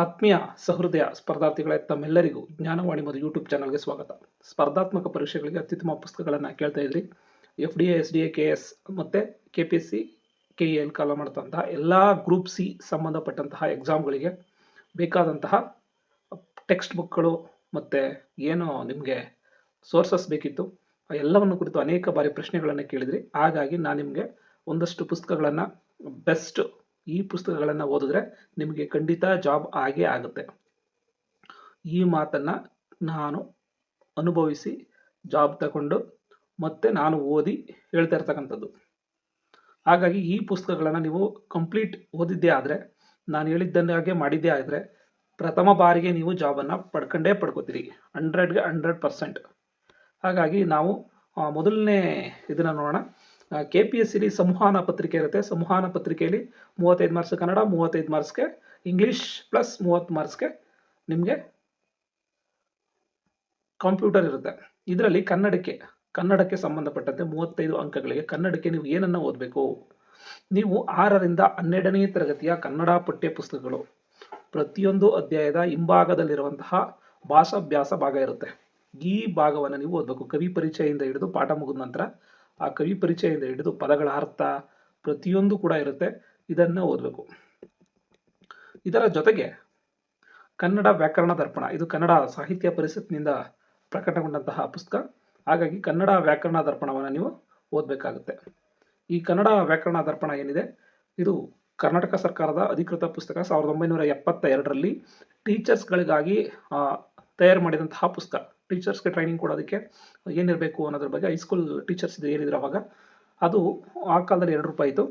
ಆತ್ಮೀಯ ಸಹೃದಯ ಸ್ಪರ್ಧಾರ್ಥಿಗಳೇ, ತಮ್ಮೆಲ್ಲರಿಗೂ ಜ್ಞಾನವಾಣಿ ಮತ್ತು ಯೂಟ್ಯೂಬ್ ಚಾನಲ್ಗೆ ಸ್ವಾಗತ. ಸ್ಪರ್ಧಾತ್ಮಕ ಪರೀಕ್ಷೆಗಳಿಗೆ ಅತ್ಯುತ್ತಮ ಪುಸ್ತಕಗಳನ್ನು ಕೇಳ್ತಾ ಇದ್ರಿ. FDA, SDA, KS ಮತ್ತು KPSC, KEL ಕಾಲ ಮಾಡ್ತಂತಹ ಎಲ್ಲ ಗ್ರೂಪ್ ಸಿ ಸಂಬಂಧಪಟ್ಟಂತಹ ಎಕ್ಸಾಮ್ಗಳಿಗೆ ಬೇಕಾದಂತಹ ಟೆಕ್ಸ್ಟ್ ಬುಕ್ಗಳು ಮತ್ತು ಏನು ನಿಮಗೆ ಸೋರ್ಸಸ್ ಬೇಕಿತ್ತು ಆ ಎಲ್ಲವನ್ನು ಕುರಿತು ಅನೇಕ ಬಾರಿ ಪ್ರಶ್ನೆಗಳನ್ನು ಕೇಳಿದ್ರಿ. ಹಾಗಾಗಿ ನಾನು ನಿಮಗೆ ಒಂದಷ್ಟು ಪುಸ್ತಕಗಳನ್ನು ಬೆಸ್ಟ್ ಈ ಪುಸ್ತಕಗಳನ್ನು ಓದಿದ್ರೆ ನಿಮಗೆ ಖಂಡಿತ ಜಾಬ್ ಆಗೇ ಆಗುತ್ತೆ. ಈ ಮಾತನ್ನು ನಾನು ಅನುಭವಿಸಿ ಜಾಬ್ ತಗೊಂಡು ಮತ್ತು ನಾನು ಓದಿ ಹೇಳ್ತಾ ಇರ್ತಕ್ಕಂಥದ್ದು. ಹಾಗಾಗಿ ಈ ಪುಸ್ತಕಗಳನ್ನು ನೀವು ಕಂಪ್ಲೀಟ್ ಓದಿದ್ದೇ ಆದರೆ, ನಾನು ಹೇಳಿದ್ದನ್ನಾಗೆ ಮಾಡಿದ್ದೇ ಆದರೆ ಪ್ರಥಮ ಬಾರಿಗೆ ನೀವು ಜಾಬನ್ನು ಪಡ್ಕೋತೀರಿ 100ಗೆ 100%. ಹಾಗಾಗಿ ನಾವು ಮೊದಲನೇ ಇದನ್ನು ನೋಡೋಣ. KPSCಲಿ ಸಂವಹನ ಪತ್ರಿಕೆ ಇರುತ್ತೆ. ಸಂವಹನ ಪತ್ರಿಕೆಯಲ್ಲಿ 35 ಮಾರ್ಕ್ಸ್ ಕನ್ನಡ, 35 ಮಾರ್ಕ್ಸ್ಗೆ ಇಂಗ್ಲೀಷ್ ಪ್ಲಸ್ 30 ಮಾರ್ಕ್ಸ್ಗೆ ನಿಮಗೆ ಕಂಪ್ಯೂಟರ್ ಇರುತ್ತೆ. ಇದರಲ್ಲಿ ಕನ್ನಡಕ್ಕೆ ಸಂಬಂಧಪಟ್ಟಂತೆ 35 ಅಂಕಗಳಿಗೆ ಕನ್ನಡಕ್ಕೆ ನೀವು ಏನನ್ನು ಓದಬೇಕು? ನೀವು 6ರಿಂದ 12ನೇ ತರಗತಿಯ ಕನ್ನಡ ಪಠ್ಯ ಪುಸ್ತಕಗಳು ಪ್ರತಿಯೊಂದು ಅಧ್ಯಾಯದ ಹಿಂಭಾಗದಲ್ಲಿರುವಂತಹ ಭಾಷಾಭ್ಯಾಸ ಭಾಗ ಇರುತ್ತೆ. ಈ ಭಾಗವನ್ನು ನೀವು ಓದಬೇಕು. ಕವಿ ಪರಿಚಯದಿಂದ ಹಿಡಿದು ಪಾಠ ಮುಗಿದ ನಂತರ ಆ ಕವಿ ಪರಿಚಯದಿಂದ ಹಿಡಿದು ಪದಗಳ ಅರ್ಥ ಪ್ರತಿಯೊಂದು ಕೂಡ ಇರುತ್ತೆ. ಇದನ್ನು ಓದಬೇಕು. ಇದರ ಜೊತೆಗೆ ಕನ್ನಡ ವ್ಯಾಕರಣ ದರ್ಪಣ, ಇದು ಕನ್ನಡ ಸಾಹಿತ್ಯ ಪರಿಷತ್ನಿಂದ ಪ್ರಕಟಗೊಂಡಂತಹ ಪುಸ್ತಕ. ಹಾಗಾಗಿ ಕನ್ನಡ ವ್ಯಾಕರಣ ದರ್ಪಣವನ್ನು ನೀವು ಓದಬೇಕಾಗುತ್ತೆ. ಈ ಕನ್ನಡ ವ್ಯಾಕರಣ ದರ್ಪಣ ಏನಿದೆ, ಇದು ಕರ್ನಾಟಕ ಸರ್ಕಾರದ ಅಧಿಕೃತ ಪುಸ್ತಕ. 1972ರಲ್ಲಿ ಟೀಚರ್ಸ್ಗಳಿಗಾಗಿ ತಯಾರು ಮಾಡಿದಂತಹ ಪುಸ್ತಕ. ಟೀಚರ್ಸ್ಗೆ ಟ್ರೈನಿಂಗ್ ಕೊಡೋದಕ್ಕೆ ಏನಿರಬೇಕು ಅನ್ನೋದ್ರ ಬಗ್ಗೆ ಹೈಸ್ಕೂಲ್ ಟೀಚರ್ಸ್ ಏನಿದ್ರು ಅವಾಗ, ಅದು ಆ ಕಾಲದಲ್ಲಿ ₹2 ಇತ್ತು.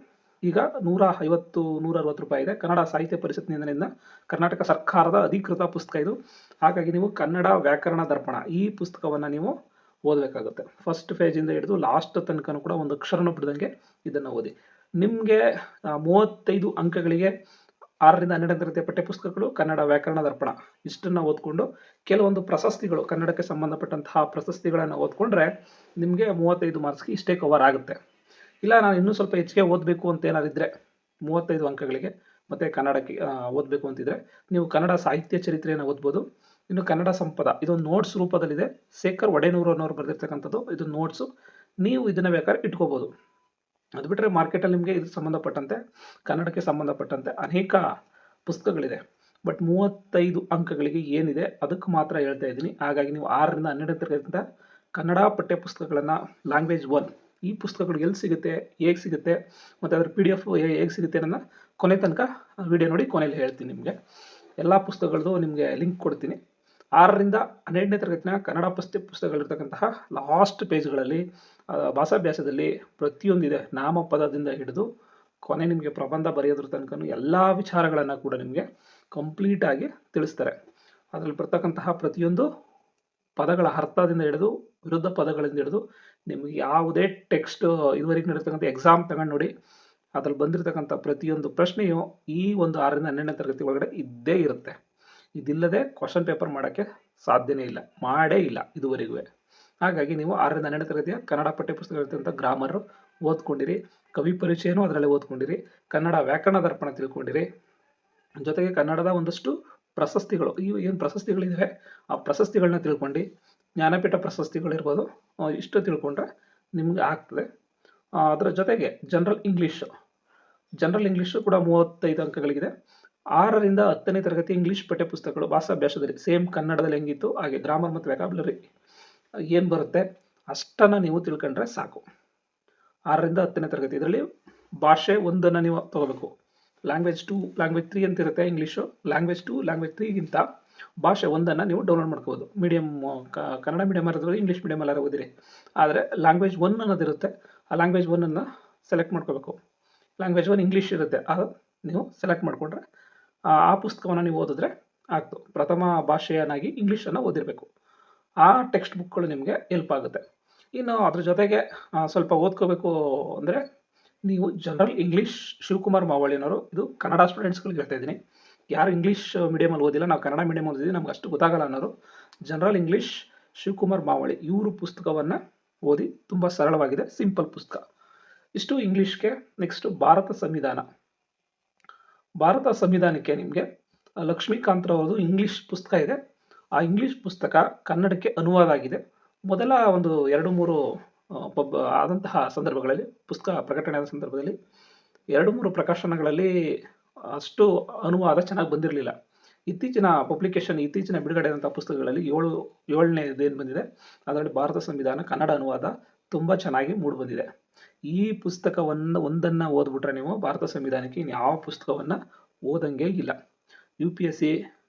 ಈಗ 150-160 ರೂಪಾಯಿ ಇದೆ. ಕನ್ನಡ ಸಾಹಿತ್ಯ ಪರಿಷತ್ನಿಂದ ಕರ್ನಾಟಕ ಸರ್ಕಾರದ ಅಧಿಕೃತ ಪುಸ್ತಕ ಇದು. ಹಾಗಾಗಿ ನೀವು ಕನ್ನಡ ವ್ಯಾಕರಣ ದರ್ಪಣ ಈ ಪುಸ್ತಕವನ್ನು ನೀವು ಓದಬೇಕಾಗುತ್ತೆ. ಫಸ್ಟ್ ಪೇಜಿಂದ ಹಿಡಿದು ಲಾಸ್ಟ್ ತನಕ ಕೂಡ ಒಂದು ಅಕ್ಷರನೂ ಬಿಡದಂಗೆ ಇದನ್ನು ಓದಿ. ನಿಮಗೆ 35 ಅಂಕಗಳಿಗೆ 6ರಿಂದ 12ನೇ ತರಗತಿಯ ಪಠ್ಯಪುಸ್ತಕಗಳು, ಕನ್ನಡ ವ್ಯಾಕರಣ ದರ್ಪಣ ಇಷ್ಟನ್ನು ಓದ್ಕೊಂಡು ಕೆಲವೊಂದು ಪ್ರಶಸ್ತಿಗಳು, ಕನ್ನಡಕ್ಕೆ ಸಂಬಂಧಪಟ್ಟಂತಹ ಪ್ರಶಸ್ತಿಗಳನ್ನು ಓದ್ಕೊಂಡ್ರೆ ನಿಮಗೆ 35 ಮಾರ್ಕ್ಸ್ಗೆ ಇಷ್ಟೇ ಕವರ್ ಆಗುತ್ತೆ. ಇಲ್ಲ ನಾನು ಇನ್ನೂ ಸ್ವಲ್ಪ ಹೆಚ್ಚಿಗೆ ಓದಬೇಕು ಅಂತ ಏನಾದಿದ್ದರೆ 35 ಅಂಕಗಳಿಗೆ ಮತ್ತು ಕನ್ನಡಕ್ಕೆ ಓದಬೇಕು ಅಂತಿದ್ರೆ ನೀವು ಕನ್ನಡ ಸಾಹಿತ್ಯ ಚರಿತ್ರೆಯನ್ನು ಓದ್ಬೋದು. ಇನ್ನು ಕನ್ನಡ ಸಂಪದ ಇದೊಂದು ನೋಟ್ಸ್ ರೂಪದಲ್ಲಿದೆ. ಶೇಖರ್ ಒಡೆನೂರು ಅನ್ನೋರು ಬರೆದಿರ್ತಕ್ಕಂಥದ್ದು ಇದು ನೋಟ್ಸು. ನೀವು ಇದನ್ನು ಬೇಕಾದ್ರೆ ಇಟ್ಕೋಬೋದು. ಅದು ಬಿಟ್ಟರೆ ಮಾರ್ಕೆಟಲ್ಲಿ ನಿಮಗೆ ಇದು ಸಂಬಂಧಪಟ್ಟಂತೆ ಕನ್ನಡಕ್ಕೆ ಸಂಬಂಧಪಟ್ಟಂತೆ ಅನೇಕ ಪುಸ್ತಕಗಳಿದೆ. ಬಟ್ 35 ಅಂಕಗಳಿಗೆ ಏನಿದೆ ಅದಕ್ಕೆ ಮಾತ್ರ ಹೇಳ್ತಾ ಇದ್ದೀನಿ. ಹಾಗಾಗಿ ನೀವು 6ರಿಂದ 12ನೇ ತರಗತಿಯಿಂದ ಕನ್ನಡ ಪಠ್ಯ ಪುಸ್ತಕಗಳನ್ನು ಲ್ಯಾಂಗ್ವೇಜ್ 1 ಈ ಪುಸ್ತಕಗಳು ಎಲ್ಲಿ ಸಿಗುತ್ತೆ, ಹೇಗೆ ಸಿಗುತ್ತೆ ಮತ್ತು ಅದರ PDF ಹೇಗೆ ಸಿಗುತ್ತೆ ಅನ್ನೋದನ್ನ ಕೊನೆ ತನಕ ವಿಡಿಯೋ ನೋಡಿ ಕೊನೆಯಲ್ಲಿ ಹೇಳ್ತೀನಿ. ನಿಮಗೆ ಎಲ್ಲ ಪುಸ್ತಕಗಳದ್ದು ನಿಮಗೆ ಲಿಂಕ್ ಕೊಡ್ತೀನಿ. 6ರಿಂದ 12ನೇ ತರಗತಿನ ಕನ್ನಡ ಪುಸ್ತಕಗಳಿರ್ತಕ್ಕಂತಹ ಲಾಸ್ಟ್ ಪೇಜ್ಗಳಲ್ಲಿ ಭಾಷಾಭ್ಯಾಸದಲ್ಲಿ ಪ್ರತಿಯೊಂದಿದೆ. ನಾಮಪದದಿಂದ ಹಿಡಿದು ಕೊನೆ ನಿಮಗೆ ಪ್ರಬಂಧ ಬರೆಯೋದ್ರ ತನಕ ಎಲ್ಲ ವಿಚಾರಗಳನ್ನು ಕೂಡ ನಿಮಗೆ ಕಂಪ್ಲೀಟಾಗಿ ತಿಳಿಸ್ತಾರೆ. ಅದರಲ್ಲಿ ಬರ್ತಕ್ಕಂತಹ ಪ್ರತಿಯೊಂದು ಪದಗಳ ಅರ್ಥದಿಂದ ಹಿಡಿದು ವಿರುದ್ಧ ಪದಗಳಿಂದ ಹಿಡಿದು ನಿಮಗೆ ಯಾವುದೇ ಟೆಕ್ಸ್ಟ್ ಇದುವರೆಗೆ ನಡೆರ್ತಕ್ಕಂಥ ಎಕ್ಸಾಮ್ ತಗೊಂಡು ನೋಡಿ, ಅದ್ರಲ್ಲಿ ಬಂದಿರತಕ್ಕಂಥ ಪ್ರತಿಯೊಂದು ಪ್ರಶ್ನೆಯು ಈ ಒಂದು 6ರಿಂದ 12ನೇ ತರಗತಿ ಒಳಗಡೆ ಇದ್ದೇ ಇರುತ್ತೆ. ಇದಿಲ್ಲದೆ ಕ್ವಶನ್ ಪೇಪರ್ ಮಾಡೋಕ್ಕೆ ಸಾಧ್ಯನೇ ಇಲ್ಲ, ಮಾಡೇ ಇಲ್ಲ ಇದುವರೆಗೂ. ಹಾಗಾಗಿ ನೀವು 6ರಿಂದ 12ನೇ ತರಗತಿಯ ಕನ್ನಡ ಪಠ್ಯಪುಸ್ತಕಗಳಿರ್ತಂಥ ಗ್ರಾಮರು ಓದ್ಕೊಂಡಿರಿ, ಕವಿ ಪರಿಚಯನೂ ಅದರಲ್ಲೇ ಓದ್ಕೊಂಡಿರಿ, ಕನ್ನಡ ವ್ಯಾಕರಣ ದರ್ಪಣ ತಿಳ್ಕೊಂಡಿರಿ, ಜೊತೆಗೆ ಕನ್ನಡದ ಒಂದಷ್ಟು ಪ್ರಶಸ್ತಿಗಳು ಇವು ಏನು ಪ್ರಶಸ್ತಿಗಳಿವೆ ಆ ಪ್ರಶಸ್ತಿಗಳನ್ನ ತಿಳ್ಕೊಂಡು, ಜ್ಞಾನಪೀಠ ಪ್ರಶಸ್ತಿಗಳಿರ್ಬೋದು, ಇಷ್ಟು ತಿಳ್ಕೊಂಡ್ರೆ ನಿಮಗೆ ಆಗ್ತದೆ. ಅದರ ಜೊತೆಗೆ ಜನರಲ್ ಇಂಗ್ಲೀಷು ಕೂಡ 35 ಅಂಕಗಳಿಗಿದೆ. 6ರಿಂದ 10ನೇ ತರಗತಿ ಇಂಗ್ಲೀಷ್ ಪಠ್ಯಪುಸ್ತಕಗಳು ಭಾಷಾಭ್ಯಾಸದಲ್ಲಿ ಸೇಮ್ ಕನ್ನಡದಲ್ಲಿ ಹೆಂಗಿತ್ತು ಹಾಗೆ ಗ್ರಾಮರ್ ಮತ್ತು ವ್ಯಾಕಾಬುಲರಿ ಏನು ಬರುತ್ತೆ ಅಷ್ಟನ್ನು ನೀವು ತಿಳ್ಕೊಂಡ್ರೆ ಸಾಕು. 6ರಿಂದ 10ನೇ ತರಗತಿ ಇದರಲ್ಲಿ ಭಾಷೆ 1 ನೀವು ತಗೋಬೇಕು. ಲ್ಯಾಂಗ್ವೇಜ್ 2, ಲ್ಯಾಂಗ್ವೇಜ್ 3 ಅಂತ ಇರುತ್ತೆ ಇಂಗ್ಲೀಷು. ಲ್ಯಾಂಗ್ವೇಜ್ 2, ಲ್ಯಾಂಗ್ವೇಜ್ 3ಗಿಂತ ಭಾಷೆ 1 ನೀವು ಡೌನ್ಲೋಡ್ ಮಾಡ್ಕೋಬೋದು. ಮೀಡಿಯಮ್ ಕನ್ನಡ ಮೀಡಿಯಮ್ ಇರೋದ್ರಲ್ಲಿ ಇಂಗ್ಲೀಷ್ ಮೀಡಿಯಮ್ ಎಲ್ಲ ಓದಿರಿ. ಆದರೆ ಲ್ಯಾಂಗ್ವೇಜ್ 1 ಅನ್ನೋದಿರುತ್ತೆ, ಆ ಲ್ಯಾಂಗ್ವೇಜ್ 1 ಸೆಲೆಕ್ಟ್ ಮಾಡ್ಕೋಬೇಕು. ಲ್ಯಾಂಗ್ವೇಜ್ 1 ಇಂಗ್ಲೀಷ್ ಇರುತ್ತೆ, ಅದು ನೀವು ಸೆಲೆಕ್ಟ್ ಮಾಡಿಕೊಂಡ್ರೆ ಆ ಪುಸ್ತಕವನ್ನು ನೀವು ಓದಿದ್ರೆ ಆಗ್ತು. ಪ್ರಥಮ ಭಾಷೆಯನ್ನಾಗಿ ಇಂಗ್ಲೀಷನ್ನು ಓದಿರಬೇಕು. ಆ ಟೆಕ್ಸ್ಟ್ ಬುಕ್ಗಳು ನಿಮಗೆ ಹೆಲ್ಪ್ ಆಗುತ್ತೆ. ಇನ್ನು ಅದ್ರ ಜೊತೆಗೆ ಸ್ವಲ್ಪ ಓದ್ಕೋಬೇಕು ಅಂದರೆ ನೀವು ಜನರಲ್ ಇಂಗ್ಲೀಷ್ ಶಿವಕುಮಾರ್ ಮಾವಳಿಯವರು, ಇದು ಕನ್ನಡ ಸ್ಟೂಡೆಂಟ್ಸ್ಗಳಿಗೆ ಹೇಳ್ತಾ ಇದ್ದೀನಿ. ಯಾರು ಇಂಗ್ಲೀಷ್ ಮೀಡಿಯಮಲ್ಲಿ ಓದಿಲ್ಲ, ನಾವು ಕನ್ನಡ ಮೀಡಿಯಮ್ ಓದಿದ್ದೀವಿ, ನಮ್ಗೆ ಅಷ್ಟು ಗೊತ್ತಾಗಲ್ಲ ಅನ್ನೋರು ಜನರಲ್ ಇಂಗ್ಲೀಷ್ ಶಿವಕುಮಾರ್ ಮಾವಳಿ ಇವರು ಪುಸ್ತಕವನ್ನು ಓದಿ. ತುಂಬ ಸರಳವಾಗಿದೆ, ಸಿಂಪಲ್ ಪುಸ್ತಕ. ಇಷ್ಟು ಇಂಗ್ಲೀಷ್ಗೆ. ನೆಕ್ಸ್ಟು ಭಾರತ ಸಂವಿಧಾನಕ್ಕೆ ನಿಮಗೆ ಲಕ್ಷ್ಮೀಕಾಂತ್ರವ್ರದ್ದು ಇಂಗ್ಲೀಷ್ ಪುಸ್ತಕ ಇದೆ. ಆ ಇಂಗ್ಲೀಷ್ ಪುಸ್ತಕ ಕನ್ನಡಕ್ಕೆ ಅನುವಾದ ಆಗಿದೆ. ಮೊದಲ ಒಂದು 2-3 ಆದಂತಹ ಸಂದರ್ಭಗಳಲ್ಲಿ, ಪುಸ್ತಕ ಪ್ರಕಟಣೆ ಆದ ಸಂದರ್ಭದಲ್ಲಿ 2-3 ಪ್ರಕಾಶನಗಳಲ್ಲಿ ಅಷ್ಟು ಅನುವಾದ ಚೆನ್ನಾಗಿ ಬಂದಿರಲಿಲ್ಲ. ಇತ್ತೀಚಿನ ಬಿಡುಗಡೆ ಆದಂತಹ ಪುಸ್ತಕಗಳಲ್ಲಿ 7ನೇದೇನು ಬಂದಿದೆ, ಅದರಲ್ಲಿ ಭಾರತ ಸಂವಿಧಾನ ಕನ್ನಡ ಅನುವಾದ ತುಂಬ ಚೆನ್ನಾಗಿ ಮೂಡಿಬಂದಿದೆ. ಈ ಪುಸ್ತಕವನ್ನು ಒಂದನ್ನು ಓದ್ಬಿಟ್ರೆ ನೀವು ಭಾರತ ಸಂವಿಧಾನಕ್ಕೆ ಇನ್ಯಾವ ಪುಸ್ತಕವನ್ನು ಓದಂಗೆ ಇಲ್ಲ. UPSC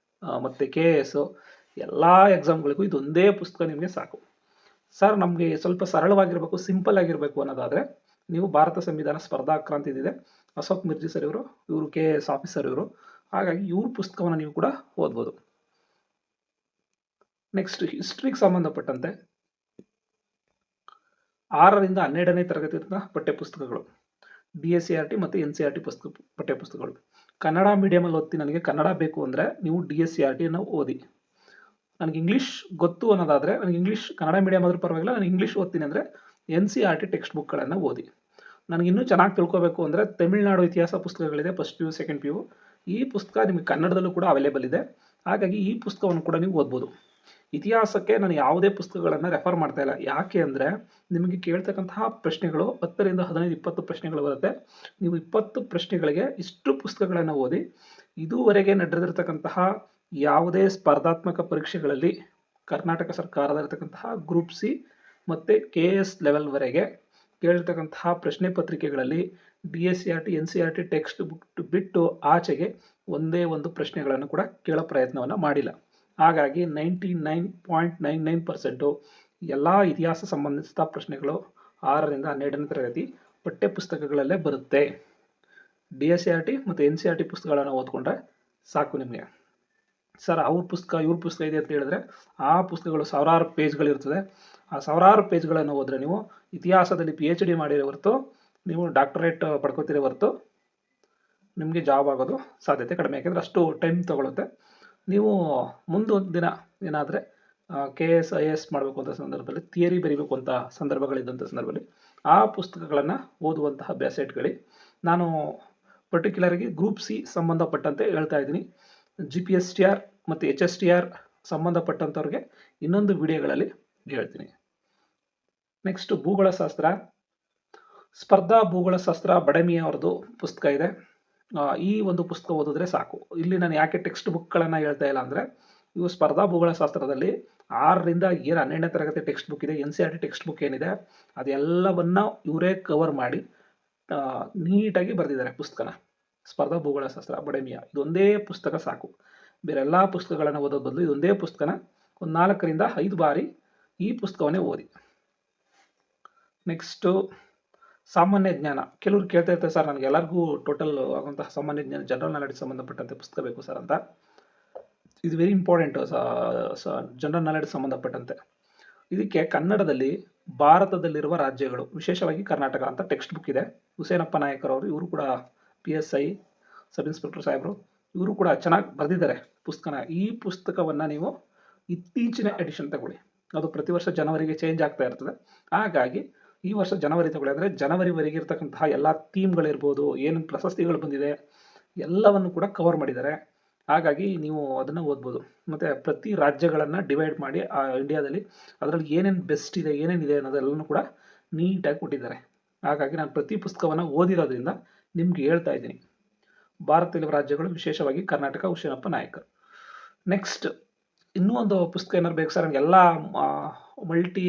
ಮತ್ತು KS ಎಲ್ಲ ಎಕ್ಸಾಮ್ಗಳಿಗೂ ಇದೊಂದೇ ಪುಸ್ತಕ ನಿಮಗೆ ಸಾಕು. ಸರ್, ನಮಗೆ ಸ್ವಲ್ಪ ಸರಳವಾಗಿರಬೇಕು, ಸಿಂಪಲ್ ಆಗಿರಬೇಕು ಅನ್ನೋದಾದರೆ ನೀವು ಭಾರತ ಸಂವಿಧಾನ ಸ್ಪರ್ಧಾಕ್ರಾಂತಿ ಇದೆ, ಅಶೋಕ್ ಮಿರ್ಜಿ ಸರ್ ಇವರು KS ಆಫೀಸರ್ ಇವರು. ಹಾಗಾಗಿ ಇವ್ರ ಪುಸ್ತಕವನ್ನು ನೀವು ಕೂಡ ಓದ್ಬೋದು. ನೆಕ್ಸ್ಟ್, ಹಿಸ್ಟ್ರಿಗೆ ಸಂಬಂಧಪಟ್ಟಂತೆ 6ರಿಂದ 12ನೇ ತರಗತಿ ಪಠ್ಯಪುಸ್ತಕಗಳು, DSCRT ಮತ್ತು NCERT ಪಠ್ಯಪುಸ್ತಕಗಳು. ಕನ್ನಡ ಮೀಡಿಯಮಲ್ಲಿ ಓದ್ತೀನಿ, ನನಗೆ ಕನ್ನಡ ಬೇಕು ಅಂದರೆ ನೀವು DSCRTಯನ್ನು ಓದಿ. ನನಗೆ ಇಂಗ್ಲೀಷ್ ಗೊತ್ತು ಅನ್ನೋದಾದರೆ, ನನಗೆ ಇಂಗ್ಲೀಷ್ ಕನ್ನಡ ಮೀಡಿಯಮ್ ಆದರೂ ಪರವಾಗಿಲ್ಲ, ನಾನು ಇಂಗ್ಲೀಷ್ ಓದ್ತೀನಿ ಅಂದರೆ NCERT ಟೆಕ್ಸ್ಟ್ ಬುಕ್ಗಳನ್ನು ಓದಿ. ನನಗೆ ಇನ್ನೂ ಚೆನ್ನಾಗಿ ತಿಳ್ಕೋಬೇಕು ಅಂದರೆ ತಮಿಳುನಾಡು ಇತಿಹಾಸ ಪುಸ್ತಕಗಳಿದೆ, ಫಸ್ಟ್ PU ಸೆಕೆಂಡ್ PU. ಈ ಪುಸ್ತಕ ನಿಮಗೆ ಕನ್ನಡದಲ್ಲೂ ಕೂಡ ಅವೈಲೇಬಲ್ ಇದೆ. ಹಾಗಾಗಿ ಈ ಪುಸ್ತಕವನ್ನು ಕೂಡ ನೀವು ಓದ್ಬೋದು. ಇತಿಹಾಸಕ್ಕೆ ನಾನು ಯಾವುದೇ ಪುಸ್ತಕಗಳನ್ನು ರೆಫರ್ ಮಾಡ್ತಾ ಇಲ್ಲ. ಯಾಕೆ ಅಂದರೆ ನಿಮಗೆ ಕೇಳ್ತಕ್ಕಂತಹ ಪ್ರಶ್ನೆಗಳು 10ರಿಂದ 15, 20 ಪ್ರಶ್ನೆಗಳು ಬರುತ್ತೆ. ನೀವು 20 ಪ್ರಶ್ನೆಗಳಿಗೆ ಇಷ್ಟು ಪುಸ್ತಕಗಳನ್ನು ಓದಿ ಇದುವರೆಗೆ ನಡೆದಿರ್ತಕ್ಕಂತಹ ಯಾವುದೇ ಸ್ಪರ್ಧಾತ್ಮಕ ಪರೀಕ್ಷೆಗಳಲ್ಲಿ ಕರ್ನಾಟಕ ಸರ್ಕಾರದ ಇರತಕ್ಕಂತಹ ಗ್ರೂಪ್ C ಮತ್ತು KS ಲೆವೆಲ್ವರೆಗೆ ಕೇಳಿರ್ತಕ್ಕಂತಹ ಪ್ರಶ್ನೆ ಪತ್ರಿಕೆಗಳಲ್ಲಿ DSCRT NCERT ಟೆಕ್ಸ್ಟ್ ಬುಕ್ ಬಿಟ್ಟು ಆಚೆಗೆ ಒಂದೇ ಒಂದು ಪ್ರಶ್ನೆಗಳನ್ನು ಕೂಡ ಕೇಳೋ ಪ್ರಯತ್ನವನ್ನು ಮಾಡಿಲ್ಲ. ಹಾಗಾಗಿ 99.99% ಎಲ್ಲ ಇತಿಹಾಸ ಸಂಬಂಧಿಸಿದ ಪ್ರಶ್ನೆಗಳು 6ರಿಂದ 12ನೇ ತರಗತಿ ಪಠ್ಯಪುಸ್ತಕಗಳಲ್ಲೇ ಬರುತ್ತೆ. DSCRT ಮತ್ತು NCERT ಪುಸ್ತಕಗಳನ್ನು ಓದ್ಕೊಂಡ್ರೆ ಸಾಕು ನಿಮಗೆ. ಸರ್, ಅವ್ರ ಪುಸ್ತಕ ಇವ್ರ ಪುಸ್ತಕ ಇದೆ ಅಂತ ಹೇಳಿದ್ರೆ ಆ ಪುಸ್ತಕಗಳು ಸಾವಿರಾರು ಪೇಜ್ಗಳಿರ್ತದೆ. ಆ ಸಾವಿರಾರು ಪೇಜ್ಗಳನ್ನು ಓದಿದ್ರೆ ನೀವು ಇತಿಹಾಸದಲ್ಲಿ PhD ಮಾಡಿರೋ ಹೊರತು, ನೀವು ಡಾಕ್ಟರೇಟ್ ಪಡ್ಕೋತಿರೋ ಹೊರತು ನಿಮಗೆ ಜಾಬ್ ಆಗೋದು ಸಾಧ್ಯತೆ ಕಡಿಮೆ. ಯಾಕೆಂದರೆ ಅಷ್ಟು ಟೈಮ್ ತೊಗೊಳುತ್ತೆ. ನೀವು ಮುಂದೊಂದು ದಿನ ಏನಾದರೆ KS IAS ಮಾಡಬೇಕು ಅಂತ ಸಂದರ್ಭದಲ್ಲಿ, ಥಿಯರಿ ಬರೀಬೇಕು ಅಂತ ಸಂದರ್ಭಗಳಿದ್ದಂಥ ಸಂದರ್ಭದಲ್ಲಿ ಆ ಪುಸ್ತಕಗಳನ್ನು ಓದುವಂತಹ ಅಭ್ಯಾಸ ಇಟ್ಕೊಳ್ಳಿ. ನಾನು ಪರ್ಟಿಕ್ಯುಲರಾಗಿ ಗ್ರೂಪ್ C ಸಂಬಂಧಪಟ್ಟಂತೆ ಹೇಳ್ತಾ ಇದ್ದೀನಿ. GPSTR ಮತ್ತು HSTR ಸಂಬಂಧಪಟ್ಟಂಥವ್ರಿಗೆ ಇನ್ನೊಂದು ವಿಡಿಯೋಗಳಲ್ಲಿ ಹೇಳ್ತೀನಿ. ನೆಕ್ಸ್ಟ್, ಭೂಗೋಳಶಾಸ್ತ್ರ, ಸ್ಪರ್ಧಾ ಭೂಗೋಳಶಾಸ್ತ್ರ ಬಡಮಿ ಅವ್ರದ್ದು ಪುಸ್ತಕ ಇದೆ. ಈ ಒಂದು ಪುಸ್ತಕ ಓದಿದ್ರೆ ಸಾಕು. ಇಲ್ಲಿ ನಾನು ಯಾಕೆ ಟೆಕ್ಸ್ಟ್ ಬುಕ್ಗಳನ್ನು ಹೇಳ್ತಾ ಇಲ್ಲ ಅಂದರೆ, ಇವು ಸ್ಪರ್ಧಾ ಭೂಗೋಳಶಾಸ್ತ್ರದಲ್ಲಿ 6ರಿಂದ 12ನೇ ತರಗತಿ ಟೆಕ್ಸ್ಟ್ ಬುಕ್ ಇದೆ. NCERT ಟೆಕ್ಸ್ಟ್ ಬುಕ್ ಏನಿದೆ ಅದೆಲ್ಲವನ್ನು ಇವರೇ ಕವರ್ ಮಾಡಿ ನೀಟಾಗಿ ಬರೆದಿದ್ದಾರೆ ಪುಸ್ತಕನ. ಸ್ಪರ್ಧಾ ಭೂಗೋಳಶಾಸ್ತ್ರ ಬಡಮಿಯ ಇದೊಂದೇ ಪುಸ್ತಕ ಸಾಕು. ಬೇರೆ ಎಲ್ಲ ಪುಸ್ತಕಗಳನ್ನು ಓದೋದು ಬದಲು ಇದೊಂದೇ ಪುಸ್ತಕನ ಒಂದು 4ರಿಂದ 5 ಬಾರಿ ಈ ಪುಸ್ತಕವನ್ನೇ ಓದಿ. ನೆಕ್ಸ್ಟು, ಸಾಮಾನ್ಯ ಜ್ಞಾನ. ಕೆಲವರು ಕೇಳ್ತಾ ಇರ್ತಾರೆ, ಸರ್ ನನಗೆ ಎಲ್ಲರಿಗೂ ಟೋಟಲ್ ಆಗುವಂತಹ ಸಾಮಾನ್ಯ ಜ್ಞಾನ, ಜನರಲ್ ನಾಲೆಡ್ಜ್ ಸಂಬಂಧಪಟ್ಟಂತೆ ಪುಸ್ತಕ ಬೇಕು ಸರ್ ಅಂತ. ಇದು ವೆರಿ ಇಂಪಾರ್ಟೆಂಟು. ಜನರಲ್ ನಾಲೆಡ್ಜ್ ಸಂಬಂಧಪಟ್ಟಂತೆ ಇದಕ್ಕೆ ಕನ್ನಡದಲ್ಲಿ ಭಾರತದಲ್ಲಿರುವ ರಾಜ್ಯಗಳು, ವಿಶೇಷವಾಗಿ ಕರ್ನಾಟಕ ಅಂತ ಟೆಕ್ಸ್ಟ್ ಬುಕ್ ಇದೆ. ಹುಸೇನಪ್ಪ ನಾಯಕರವರು, ಇವರು ಕೂಡ PSI ಸಬ್ ಇನ್ಸ್ಪೆಕ್ಟರ್ ಸಾಹೇಬರು, ಇವರು ಕೂಡ ಚೆನ್ನಾಗಿ ಬರೆದಿದ್ದಾರೆ ಪುಸ್ತಕನ. ಈ ಪುಸ್ತಕವನ್ನು ನೀವು ಇತ್ತೀಚಿನ ಎಡಿಷನ್ ತಗೊಳ್ಳಿ. ಅದು ಪ್ರತಿ ವರ್ಷ ಜನವರಿಗೆ ಚೇಂಜ್ ಆಗ್ತಾ ಇರ್ತದೆ. ಹಾಗಾಗಿ ಈ ವರ್ಷ ಜನವರಿ ತಗೊಳ್ಳಿ. ಅಂದರೆ ಜನವರಿವರೆಗೆ ಇರ್ತಕ್ಕಂತಹ ಎಲ್ಲ ಥೀಮ್ಗಳಿರ್ಬೋದು, ಏನು ಪ್ರಶಸ್ತಿಗಳು ಬಂದಿದೆ ಎಲ್ಲವನ್ನು ಕೂಡ ಕವರ್ ಮಾಡಿದ್ದಾರೆ. ಹಾಗಾಗಿ ನೀವು ಅದನ್ನು ಓದ್ಬೋದು. ಮತ್ತು ಪ್ರತಿ ರಾಜ್ಯಗಳನ್ನು ಡಿವೈಡ್ ಮಾಡಿ ಇಂಡಿಯಾದಲ್ಲಿ ಅದರಲ್ಲಿ ಏನೇನು ಬೆಸ್ಟ್ ಇದೆ, ಏನೇನಿದೆ ಅನ್ನೋದೆಲ್ಲನೂ ಕೂಡ ನೀಟಾಗಿ ಕೊಟ್ಟಿದ್ದಾರೆ. ಹಾಗಾಗಿ ನಾನು ಪ್ರತಿ ಪುಸ್ತಕವನ್ನು ಓದಿರೋದ್ರಿಂದ ನಿಮ್ಗೆ ಹೇಳ್ತಾ ಇದ್ದೀನಿ. ಭಾರತದಲ್ಲಿರುವ ರಾಜ್ಯಗಳು, ವಿಶೇಷವಾಗಿ ಕರ್ನಾಟಕ, ಹುಸೇನಪ್ಪ ನಾಯಕರು. ನೆಕ್ಸ್ಟ್, ಇನ್ನೂ ಒಂದು ಪುಸ್ತಕ ಏನಾದ್ರು ಬೇಕು ಸರ್, ನನಗೆಲ್ಲ ಮಲ್ಟಿ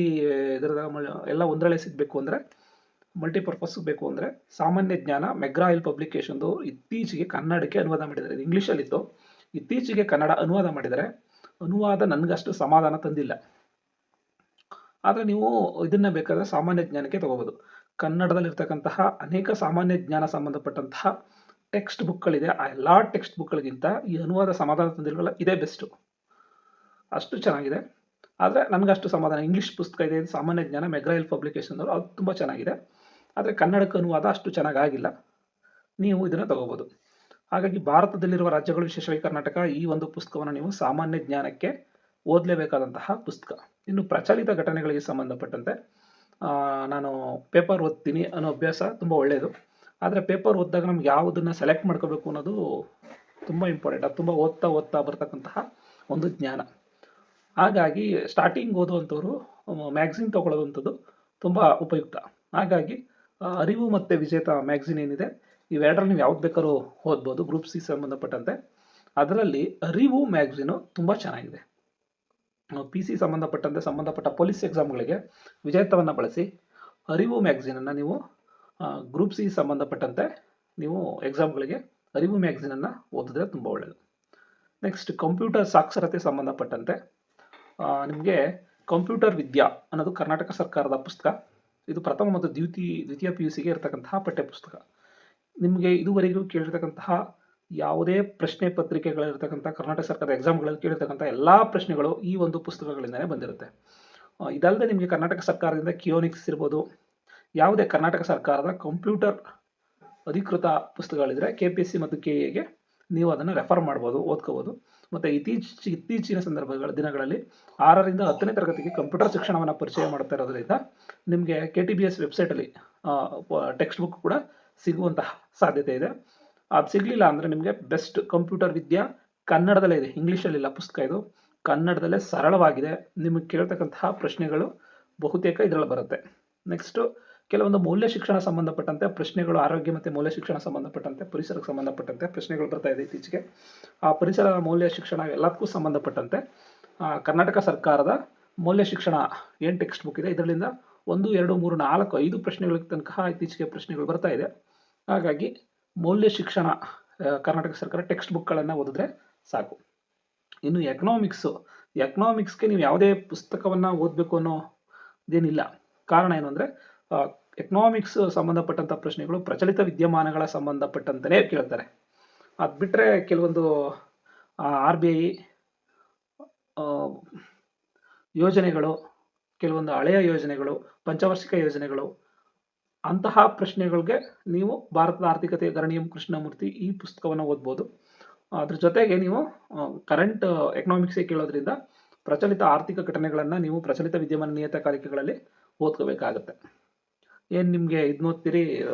ಎಲ್ಲ ಒಂದರಲ್ಲೇ ಸಿಗಬೇಕು ಅಂದರೆ, ಮಲ್ಟಿಪರ್ಪಸ್ ಬೇಕು ಅಂದರೆ, ಸಾಮಾನ್ಯ ಜ್ಞಾನ ಮೆಗ್ರಾ ಹಿಲ್ ಪಬ್ಲಿಕೇಶನ್ದು ಇತ್ತೀಚೆಗೆ ಕನ್ನಡಕ್ಕೆ ಅನುವಾದ ಮಾಡಿದ್ದಾರೆ. ಇದು ಇಂಗ್ಲೀಷಲ್ಲಿತ್ತು, ಇತ್ತೀಚೆಗೆ ಕನ್ನಡ ಅನುವಾದ ಮಾಡಿದ್ದಾರೆ. ಅನುವಾದ ನನಗಷ್ಟು ಸಮಾಧಾನ ತಂದಿಲ್ಲ. ಆದರೆ ನೀವು ಇದನ್ನು ಬೇಕಾದರೆ ಸಾಮಾನ್ಯ ಜ್ಞಾನಕ್ಕೆ ತಗೋಬೋದು. ಕನ್ನಡದಲ್ಲಿರ್ತಕ್ಕಂತಹ ಅನೇಕ ಸಾಮಾನ್ಯ ಜ್ಞಾನ ಸಂಬಂಧಪಟ್ಟಂತಹ ಟೆಕ್ಸ್ಟ್ ಬುಕ್ಗಳಿದೆ. ಆ ಎಲ್ಲ ಟೆಕ್ಸ್ಟ್ ಬುಕ್ಗಳಿಗಿಂತ ಈ ಅನುವಾದ ಸಮಾಧಾನ ತಂದಿರಲ್ಲ, ಇದೇ ಬೆಸ್ಟು. ಅಷ್ಟು ಚೆನ್ನಾಗಿದೆ. ಆದರೆ ನನಗಷ್ಟು ಸಮಾಧಾನ. ಇಂಗ್ಲೀಷ್ ಪುಸ್ತಕ ಇದೆ, ಸಾಮಾನ್ಯ ಜ್ಞಾನ ಮೆಗ್ರಾ ಹಿಲ್ ಪಬ್ಲಿಕೇಶನ್ ಅವರು, ಅದು ತುಂಬ ಚೆನ್ನಾಗಿದೆ. ಆದರೆ ಕನ್ನಡಕ್ಕೆ ಅನುವಾದ ಅಷ್ಟು ಚೆನ್ನಾಗಿಲ್ಲ. ನೀವು ಇದನ್ನು ತಗೋಬೋದು. ಹಾಗಾಗಿ ಭಾರತದಲ್ಲಿರುವ ರಾಜ್ಯಗಳು, ವಿಶೇಷವಾಗಿ ಕರ್ನಾಟಕ, ಈ ಒಂದು ಪುಸ್ತಕವನ್ನು ನೀವು ಸಾಮಾನ್ಯ ಜ್ಞಾನಕ್ಕೆ ಓದಲೇಬೇಕಾದಂತಹ ಪುಸ್ತಕ. ಇನ್ನು ಪ್ರಚಲಿತ ಘಟನೆಗಳಿಗೆ ಸಂಬಂಧಪಟ್ಟಂತೆ ನಾನು ಪೇಪರ್ ಓದ್ತೀನಿ ಅನ್ನೋ ಅಭ್ಯಾಸ ತುಂಬ ಒಳ್ಳೆಯದು. ಆದರೆ ಪೇಪರ್ ಓದಿದಾಗ ನಮ್ಗೆ ಯಾವುದನ್ನು ಸೆಲೆಕ್ಟ್ ಮಾಡ್ಕೋಬೇಕು ಅನ್ನೋದು ತುಂಬ ಇಂಪಾರ್ಟೆಂಟ್. ಅದು ತುಂಬ ಓದ್ತಾ ಓದ್ತಾ ಬರ್ತಕ್ಕಂತಹ ಒಂದು ಜ್ಞಾನ. ಹಾಗಾಗಿ ಸ್ಟಾರ್ಟಿಂಗ್ ಓದುವಂಥವ್ರು ಮ್ಯಾಗ್ಝಿನ್ ತೊಗೊಳ್ಳೋವಂಥದ್ದು ತುಂಬ ಉಪಯುಕ್ತ. ಹಾಗಾಗಿ ಅರಿವು ಮತ್ತು ವಿಜೇತ ಮ್ಯಾಗ್ಝಿನ್ ಏನಿದೆ, ಇವೆರಡರಲ್ಲಿ ನೀವು ಯಾವ್ದು ಬೇಕಾದ್ರೂ ಓದ್ಬೋದು ಗ್ರೂಪ್ ಸಿ ಸಂಬಂಧಪಟ್ಟಂತೆ. ಅದರಲ್ಲಿ ಅರಿವು ಮ್ಯಾಗ್ಝಿನು ತುಂಬ ಚೆನ್ನಾಗಿದೆ. ಪಿ ಸಿ ಸಂಬಂಧಪಟ್ಟ ಪೊಲೀಸ್ ಎಕ್ಸಾಮ್ಗಳಿಗೆ ವಿಜೇತವನ್ನು ಬಳಸಿ ಅರಿವು ಮ್ಯಾಗ್ಝಿನನ್ನು ನೀವು ಗ್ರೂಪ್ ಸಿ ಸಂಬಂಧಪಟ್ಟಂತೆ ನೀವು ಎಕ್ಸಾಮ್ಗಳಿಗೆ ಅರಿವು ಮ್ಯಾಗ್ಝಿನನ್ನು ಓದಿದ್ರೆ ತುಂಬ ಒಳ್ಳೆಯದು. ನೆಕ್ಸ್ಟ್ ಕಂಪ್ಯೂಟರ್ ಸಾಕ್ಷರತೆ ಸಂಬಂಧಪಟ್ಟಂತೆ ನಿಮಗೆ ಕಂಪ್ಯೂಟರ್ ವಿದ್ಯಾ ಅನ್ನೋದು ಕರ್ನಾಟಕ ಸರ್ಕಾರದ ಪುಸ್ತಕ. ಇದು ಪ್ರಥಮ ಮತ್ತು ದ್ವಿತೀಯ ಪಿ ಯು ಸಿಗೆ ಇರತಕ್ಕಂತಹ ಪಠ್ಯಪುಸ್ತಕ. ನಿಮಗೆ ಇದುವರೆಗೂ ಕೇಳಿರ್ತಕ್ಕಂತಹ ಯಾವುದೇ ಪ್ರಶ್ನೆ ಪತ್ರಿಕೆಗಳಿರ್ತಕ್ಕಂಥ ಕರ್ನಾಟಕ ಸರ್ಕಾರದ ಎಕ್ಸಾಮ್ಗಳಲ್ಲಿ ಕೇಳಿರ್ತಕ್ಕಂಥ ಎಲ್ಲ ಪ್ರಶ್ನೆಗಳು ಈ ಒಂದು ಪುಸ್ತಕಗಳಿಂದಲೇ ಬಂದಿರುತ್ತೆ. ಇದಲ್ಲದೆ ನಿಮಗೆ ಕರ್ನಾಟಕ ಸರ್ಕಾರದಿಂದ ಕಿಯೋನಿಕ್ಸ್ ಇರ್ಬೋದು, ಯಾವುದೇ ಕರ್ನಾಟಕ ಸರ್ಕಾರದ ಕಂಪ್ಯೂಟರ್ ಅಧಿಕೃತ ಪುಸ್ತಕಗಳಿದ್ರೆ KPSC ಮತ್ತು KA ನೀವು ಅದನ್ನು ರೆಫರ್ ಮಾಡ್ಬೋದು, ಓದ್ಕೋಬೋದು. ಮತ್ತು ಇತ್ತೀಚಿನ ದಿನಗಳಲ್ಲಿ 6ರಿಂದ 10ನೇ ತರಗತಿಗೆ ಕಂಪ್ಯೂಟರ್ ಶಿಕ್ಷಣವನ್ನು ಪರಿಚಯ ಮಾಡ್ತಾ ಇರೋದ್ರಿಂದ ನಿಮಗೆ KTBS ವೆಬ್ಸೈಟಲ್ಲಿ ಟೆಕ್ಸ್ಟ್ ಬುಕ್ ಕೂಡ ಸಿಗುವಂತಹ ಸಾಧ್ಯತೆ ಇದೆ. ಅದು ಸಿಗಲಿಲ್ಲ ಅಂದರೆ ನಿಮಗೆ ಬೆಸ್ಟ್ ಕಂಪ್ಯೂಟರ್ ವಿದ್ಯಾ ಕನ್ನಡದಲ್ಲೇ ಇದೆ, ಇಂಗ್ಲೀಷಲ್ಲಿಲ್ಲ ಪುಸ್ತಕ. ಇದು ಕನ್ನಡದಲ್ಲೇ ಸರಳವಾಗಿದೆ. ನಿಮಗೆ ಕೇಳ್ತಕ್ಕಂತಹ ಪ್ರಶ್ನೆಗಳು ಬಹುತೇಕ ಇದರಲ್ಲಿ ಬರುತ್ತೆ. ನೆಕ್ಸ್ಟು ಕೆಲವೊಂದು ಮೌಲ್ಯ ಶಿಕ್ಷಣ ಸಂಬಂಧಪಟ್ಟಂತೆ ಪ್ರಶ್ನೆಗಳು, ಆರೋಗ್ಯ ಮತ್ತು ಮೌಲ್ಯ ಶಿಕ್ಷಣ ಸಂಬಂಧಪಟ್ಟಂತೆ, ಪರಿಸರಕ್ಕೆ ಸಂಬಂಧಪಟ್ಟಂತೆ ಪ್ರಶ್ನೆಗಳು ಬರ್ತಾ ಇದೆ ಇತ್ತೀಚೆಗೆ. ಆ ಪರಿಸರ ಮೌಲ್ಯ ಶಿಕ್ಷಣ ಎಲ್ಲದಕ್ಕೂ ಸಂಬಂಧಪಟ್ಟಂತೆ ಕರ್ನಾಟಕ ಸರ್ಕಾರದ ಮೌಲ್ಯ ಶಿಕ್ಷಣ ಏನು ಟೆಕ್ಸ್ಟ್ ಬುಕ್ ಇದೆ, ಇದರಿಂದ 1, 2, 3, 4, 5 ಪ್ರಶ್ನೆಗಳ ತನಕ ಇತ್ತೀಚೆಗೆ ಪ್ರಶ್ನೆಗಳು ಬರ್ತಾ ಇದೆ. ಹಾಗಾಗಿ ಮೌಲ್ಯ ಶಿಕ್ಷಣ ಕರ್ನಾಟಕ ಸರ್ಕಾರ ಟೆಕ್ಸ್ಟ್ ಬುಕ್ಗಳನ್ನು ಓದಿದ್ರೆ ಸಾಕು. ಇನ್ನು ಎಕನಾಮಿಕ್ಸ್ಗೆ ನೀವು ಯಾವುದೇ ಪುಸ್ತಕವನ್ನು ಓದಬೇಕು ಅನ್ನೋದೇನಿಲ್ಲ. ಕಾರಣ ಏನು ಅಂದರೆ ಎಕನಾಮಿಕ್ಸ್ ಸಂಬಂಧಪಟ್ಟಂಥ ಪ್ರಶ್ನೆಗಳು ಪ್ರಚಲಿತ ವಿದ್ಯಮಾನಗಳ ಸಂಬಂಧಪಟ್ಟಂತಲೇ ಕೇಳ್ತಾರೆ. ಅದು ಬಿಟ್ಟರೆ ಕೆಲವೊಂದು RBI ಯೋಜನೆಗಳು, ಕೆಲವೊಂದು ಹಳೆಯ ಯೋಜನೆಗಳು, ಪಂಚವಾರ್ಷಿಕ ಯೋಜನೆಗಳು, ಅಂತಹ ಪ್ರಶ್ನೆಗಳಿಗೆ ನೀವು ಭಾರತದ ಆರ್ಥಿಕತೆ ಗಣನೀಯಂ ಕೃಷ್ಣಮೂರ್ತಿ ಈ ಪುಸ್ತಕವನ್ನು ಓದ್ಬೋದು. ಅದ್ರ ಜೊತೆಗೆ ನೀವು ಕರೆಂಟ್ ಎಕನಾಮಿಕ್ಸೇ ಕೇಳೋದ್ರಿಂದ ಪ್ರಚಲಿತ ಆರ್ಥಿಕ ಘಟನೆಗಳನ್ನು ನೀವು ಪ್ರಚಲಿತ ವಿದ್ಯಮಾನ ನಿಯತಕಾಲಿಕೆಗಳಲ್ಲಿ ಓದ್ಕೋಬೇಕಾಗತ್ತೆ. ಏನು ನಿಮಗೆ ಇದನ್ನ ಓದ್ತೀರಿ,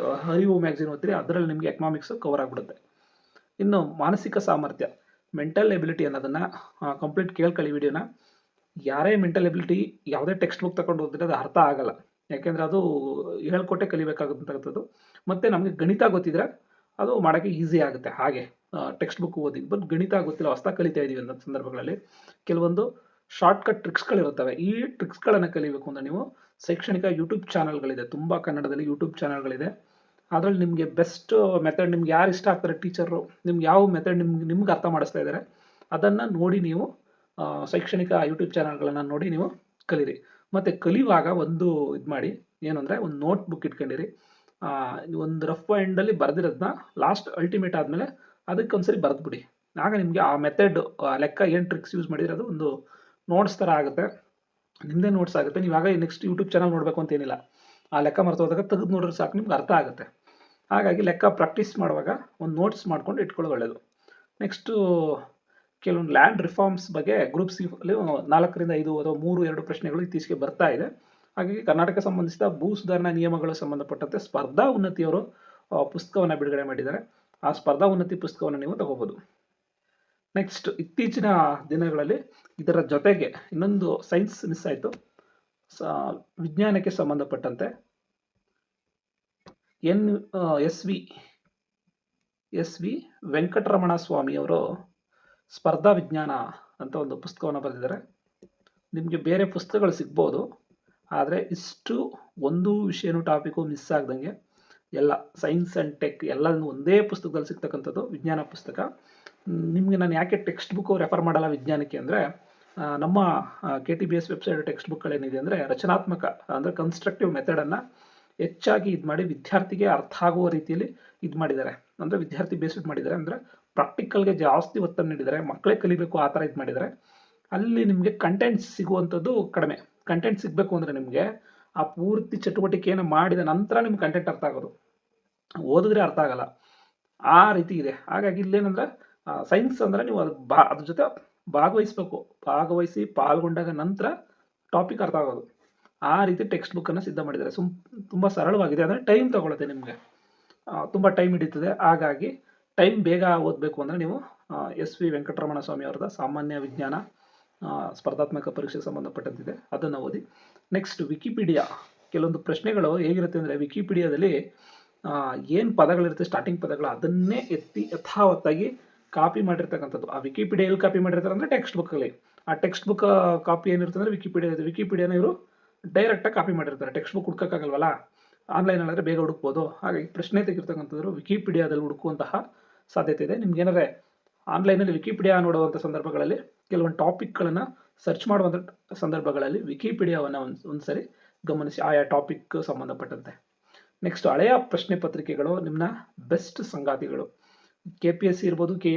ಅರಿವು ಮ್ಯಾಗ್ಝಿನ್ ಓದ್ತೀರಿ, ಅದರಲ್ಲಿ ನಿಮಗೆ ಎಕನಾಮಿಕ್ಸು ಕವರ್ ಆಗಿಬಿಡುತ್ತೆ. ಇನ್ನು ಮಾನಸಿಕ ಸಾಮರ್ಥ್ಯ, ಮೆಂಟಲ್ ಎಬಿಲಿಟಿ ಅನ್ನೋದನ್ನು ಕಂಪ್ಲೀಟ್ ಕೇಳ್ಕೊಳ್ಳಿ ವಿಡಿಯೋನ. ಯಾರೇ ಮೆಂಟಲ್ ಎಬಿಲಿಟಿ ಯಾವುದೇ ಟೆಕ್ಸ್ಟ್ ಬುಕ್ ತಗೊಂಡು ಓದಿದ್ರೆ ಅದು ಅರ್ಥ ಆಗಲ್ಲ. ಯಾಕೆಂದರೆ ಅದು ಹೇಳ್ಕೊಟ್ಟೆ ಕಲಿಬೇಕಾಗುತ್ತಂಥದ್ದು. ಮತ್ತು ನಮಗೆ ಗಣಿತ ಗೊತ್ತಿದ್ರೆ ಅದು ಮಾಡೋಕ್ಕೆ ಈಸಿ ಆಗುತ್ತೆ. ಹಾಗೆ ಟೆಕ್ಸ್ಟ್ ಬುಕ್ ಓದಿ ಬಟ್ ಗಣಿತ ಗೊತ್ತಿಲ್ಲ, ಹೊಸ್ದಾಗಿ ಕಲಿತಾ ಇದ್ದೀವಿ ಅನ್ನೋ ಸಂದರ್ಭಗಳಲ್ಲಿ ಕೆಲವೊಂದು ಶಾರ್ಟ್ಕಟ್ ಟ್ರಿಕ್ಸ್ಗಳಿರುತ್ತವೆ. ಈ ಟ್ರಿಕ್ಸ್ಗಳನ್ನು ಕಲಿಬೇಕು ಅಂದರೆ ನೀವು ಶೈಕ್ಷಣಿಕ ಯೂಟ್ಯೂಬ್ ಚಾನಲ್ಗಳಿದೆ, ತುಂಬ ಕನ್ನಡದಲ್ಲಿ ಯೂಟ್ಯೂಬ್ ಚಾನಲ್ಗಳಿದೆ. ಅದರಲ್ಲಿ ನಿಮಗೆ ಬೆಸ್ಟ್ ಮೆಥಡ್, ನಿಮ್ಗೆ ಯಾರು ಇಷ್ಟ ಆಗ್ತಾರೆ ಟೀಚರು, ನಿಮ್ಗೆ ಯಾವ ಮೆಥಡ್ ನಿಮ್ಗೆ ಅರ್ಥ ಮಾಡಿಸ್ತಾ ಇದ್ದಾರೆ ಅದನ್ನು ನೋಡಿ ನೀವು ಶೈಕ್ಷಣಿಕ ಯೂಟ್ಯೂಬ್ ಚಾನಲ್ಗಳನ್ನು ನೋಡಿ ನೀವು ಕಲೀರಿ. ಮತ್ತು ಕಲಿಯುವಾಗ ಒಂದು ಇದು ಮಾಡಿ, ಏನು ಅಂದರೆ ಒಂದು ನೋಟ್ ಬುಕ್ ಇಟ್ಕೊಂಡಿರಿ. ಒಂದು ರಫ್ ಎಂಡಲ್ಲಿ ಬರೆದಿರೋದನ್ನ ಲಾಸ್ಟ್ ಅಲ್ಟಿಮೇಟ್ ಆದಮೇಲೆ ಅದಕ್ಕೆ ಒಂದ್ಸರಿ ಬರೆದ್ಬಿಡಿ. ಆಗ ನಿಮಗೆ ಆ ಮೆಥಡ್, ಲೆಕ್ಕ ಏನು ಟ್ರಿಕ್ಸ್ ಯೂಸ್ ಮಾಡಿದ್ರೆ ಅದು ಒಂದು ನೋಟ್ಸ್ ಥರ ಆಗುತ್ತೆ, ನಿಮ್ಮದೇ ನೋಟ್ಸ್ ಆಗುತ್ತೆ. ನೀವು ಆಗ ನೆಕ್ಸ್ಟ್ ಯೂಟ್ಯೂಬ್ ಚಾನಲ್ ನೋಡಬೇಕು ಅಂತೇನಿಲ್ಲ, ಆ ಲೆಕ್ಕ ಮರ್ತೋದಾಗ ತೆಗೆದು ನೋಡಿದ್ರೆ ಸಾಕು, ನಿಮ್ಗೆ ಅರ್ಥ ಆಗುತ್ತೆ. ಹಾಗಾಗಿ ಲೆಕ್ಕ ಪ್ರಾಕ್ಟೀಸ್ ಮಾಡುವಾಗ ಒಂದು ನೋಟ್ಸ್ ಮಾಡ್ಕೊಂಡು ಇಟ್ಕೊಳ್ಳೋದು ಒಳ್ಳೆಯದು. ನೆಕ್ಸ್ಟು ಕೆಲವೊಂದು ಲ್ಯಾಂಡ್ ರಿಫಾರ್ಮ್ಸ್ ಬಗ್ಗೆ ಗ್ರೂಪ್ ಸಿ ಅಲ್ಲಿ 4ರಿಂದ 5 ಅಥವಾ 3-2 ಪ್ರಶ್ನೆಗಳು ಇತ್ತೀಚೆಗೆ ಬರ್ತಾ ಇದೆ. ಹಾಗಾಗಿ ಕರ್ನಾಟಕ ಸಂಬಂಧಿಸಿದ ಭೂ ಸುಧಾರಣಾ ನಿಯಮಗಳು ಸಂಬಂಧಪಟ್ಟಂತೆ ಸ್ಪರ್ಧಾ ಉನ್ನತಿಯವರು ಪುಸ್ತಕವನ್ನು ಬಿಡುಗಡೆ ಮಾಡಿದ್ದಾರೆ. ಆ ಸ್ಪರ್ಧಾ ಉನ್ನತಿ ಪುಸ್ತಕವನ್ನು ನೀವು ತಗೋಬೋದು. ನೆಕ್ಸ್ಟ್ ಇತ್ತೀಚಿನ ದಿನಗಳಲ್ಲಿ ಇದರ ಜೊತೆಗೆ ಇನ್ನೊಂದು ಸೈನ್ಸ್ ಮಿಸ್ ಆಯಿತು, ವಿಜ್ಞಾನಕ್ಕೆ ಸಂಬಂಧಪಟ್ಟಂತೆ ಎಸ್ ವಿ ವೆಂಕಟರಮಣ ಸ್ವಾಮಿಯವರು ಸ್ಪರ್ಧಾ ವಿಜ್ಞಾನ ಅಂತ ಒಂದು ಪುಸ್ತಕವನ್ನು ಬರೆದಿದ್ದಾರೆ. ನಿಮಗೆ ಬೇರೆ ಪುಸ್ತಕಗಳು ಸಿಗ್ಬೋದು, ಆದರೆ ಇಷ್ಟು ಒಂದು ವಿಷಯನೂ ಟಾಪಿಕು ಮಿಸ್ ಆಗ್ದಂಗೆ ಎಲ್ಲ ಸೈನ್ಸ್ ಆ್ಯಂಡ್ ಟೆಕ್ ಎಲ್ಲನೂ ಒಂದೇ ಪುಸ್ತಕದಲ್ಲಿ ಸಿಗ್ತಕ್ಕಂಥದ್ದು ವಿಜ್ಞಾನ ಪುಸ್ತಕ. ನಿಮಗೆ ನಾನು ಯಾಕೆ ಟೆಕ್ಸ್ಟ್ ಬುಕ್ಕು ರೆಫರ್ ಮಾಡಲ್ಲ ವಿಜ್ಞಾನಕ್ಕೆ ಅಂದರೆ, ನಮ್ಮ KTBS ವೆಬ್ಸೈಟ್ ಟೆಕ್ಸ್ಟ್ ಬುಕ್ಗಳೇನಿದೆ ಅಂದರೆ ರಚನಾತ್ಮಕ ಅಂದರೆ ಕನ್ಸ್ಟ್ರಕ್ಟಿವ್ ಮೆಥಡನ್ನು ಹೆಚ್ಚಾಗಿ ಇದು ಮಾಡಿ ವಿದ್ಯಾರ್ಥಿಗೆ ಅರ್ಥ ಆಗುವ ರೀತಿಯಲ್ಲಿ ಇದು ಮಾಡಿದ್ದಾರೆ. ಅಂದರೆ ವಿದ್ಯಾರ್ಥಿ ಬೇಸ್ಡ್ ಮಾಡಿದ್ದಾರೆ, ಅಂದರೆ ಪ್ರಾಕ್ಟಿಕಲ್ಗೆ ಜಾಸ್ತಿ ಒತ್ತನ್ನು ನೀಡಿದ್ದಾರೆ, ಮಕ್ಕಳೇ ಕಲಿಬೇಕು ಆ ಥರ ಇದು ಮಾಡಿದ್ದಾರೆ. ಅಲ್ಲಿ ನಿಮಗೆ ಕಂಟೆಂಟ್ಸ್ ಸಿಗುವಂಥದ್ದು ಕಡಿಮೆ. ಕಂಟೆಂಟ್ ಸಿಗಬೇಕು ಅಂದರೆ ನಿಮಗೆ ಆ ಪೂರ್ತಿ ಚಟುವಟಿಕೆಯನ್ನು ಮಾಡಿದ ನಂತರ ನಿಮ್ಗೆ ಕಂಟೆಂಟ್ ಅರ್ಥ ಆಗೋದು, ಓದಿದ್ರೆ ಅರ್ಥ ಆಗಲ್ಲ, ಆ ರೀತಿ ಇದೆ. ಹಾಗಾಗಿ ಇಲ್ಲೇನಂದರೆ ಸೈನ್ಸ್ ಅಂದರೆ ನೀವು ಅದು ಅದ್ರ ಜೊತೆ ಭಾಗವಹಿಸಿ ಪಾಲ್ಗೊಂಡಾಗ ನಂತರ ಟಾಪಿಕ್ ಅರ್ಥ ಆಗೋದು, ಆ ರೀತಿ ಟೆಕ್ಸ್ಟ್ ಬುಕ್ಕನ್ನು ಸಿದ್ಧ ಮಾಡಿದ್ದಾರೆ. ತುಂಬ ಸರಳವಾಗಿದೆ, ಅಂದರೆ ಟೈಮ್ ತೊಗೊಳುತ್ತೆ, ನಿಮಗೆ ತುಂಬ ಟೈಮ್ ಹಿಡಿತದೆ. ಹಾಗಾಗಿ ಟೈಮ್ ಬೇಗ ಓದಬೇಕು ಅಂದರೆ ನೀವು ಎಸ್ ವಿ ವೆಂಕಟರಮಣ ಸ್ವಾಮಿ ಅವರದ ಸಾಮಾನ್ಯ ವಿಜ್ಞಾನ ಸ್ಪರ್ಧಾತ್ಮಕ ಪರೀಕ್ಷೆಗೆ ಸಂಬಂಧಪಟ್ಟಂತಿದೆ, ಅದನ್ನು ಓದಿ. Next Wikipedia. ಕೆಲವೊಂದು ಪ್ರಶ್ನೆಗಳು ಹೇಗಿರುತ್ತೆ ಅಂದರೆ, ವಿಕಿಪೀಡಿಯಾದಲ್ಲಿ ಏನು ಪದಗಳಿರುತ್ತೆ, ಸ್ಟಾರ್ಟಿಂಗ್ ಪದಗಳು, ಅದನ್ನೇ ಯಥಾವತ್ತಾಗಿ ಕಾಪಿ ಮಾಡಿರ್ತಕ್ಕಂಥದ್ದು. ಆ ವಿಕಿಪೀಡಿಯಾ ಎಲ್ಲಿ ಕಾಪಿ ಮಾಡಿರ್ತಾರೆ ಅಂದರೆ ಟೆಕ್ಸ್ಟ್ ಬುಕ್ಕಲ್ಲಿ. ಆ ಟೆಕ್ಸ್ಟ್ ಬುಕ್ ಕಾಪಿ ಏನಿರುತ್ತೆ ಅಂದರೆ ವಿಕಿಪೀಡಿಯಾನ ಇವರು ಡೈರೆಕ್ಟಾಗಿ ಕಾಪಿ ಮಾಡಿರ್ತಾರೆ. ಟೆಕ್ಸ್ಟ್ ಬುಕ್ ಹುಡ್ಕೋಕ್ಕಾಗಲ್ವಲ್ಲ, ಆನ್ಲೈನಲ್ಲಾದರೆ ಬೇಗ ಹುಡುಕ್ಬೋದು. ಹಾಗಾಗಿ ಪ್ರಶ್ನೆ ತೆಗಿರ್ತಕ್ಕಂಥದ್ದು ವಿಕಿಪೀಡಿಯಾದಲ್ಲಿ ಹುಡುಕುವಂತಹ ಸಾಧ್ಯತೆ ಇದೆ. ನಿಮ್ಗೆ ಏನಾದ್ರೆ ಆನ್ಲೈನಲ್ಲಿ ವಿಕಿಪೀಡಿಯಾ ನೋಡುವಂಥ ಸಂದರ್ಭಗಳಲ್ಲಿ ಕೆಲವೊಂದು ಟಾಪಿಕ್ಗಳನ್ನು ಸರ್ಚ್ ಮಾಡುವಂಥ ಸಂದರ್ಭಗಳಲ್ಲಿ ವಿಕಿಪೀಡಿಯಾವನ್ನು ಒಂದ್ಸರಿ ಗಮನಿಸಿ, ಆಯಾ ಟಾಪಿಕ್ ಸಂಬಂಧಪಟ್ಟಂತೆ. ನೆಕ್ಸ್ಟ್ ಹಳೆಯ ಪ್ರಶ್ನೆ ಪತ್ರಿಕೆಗಳು ನಿಮ್ಮನ್ನ ಬೆಸ್ಟ್ ಸಂಗಾತಿಗಳು. KPSC ಇರ್ಬೋದು, KA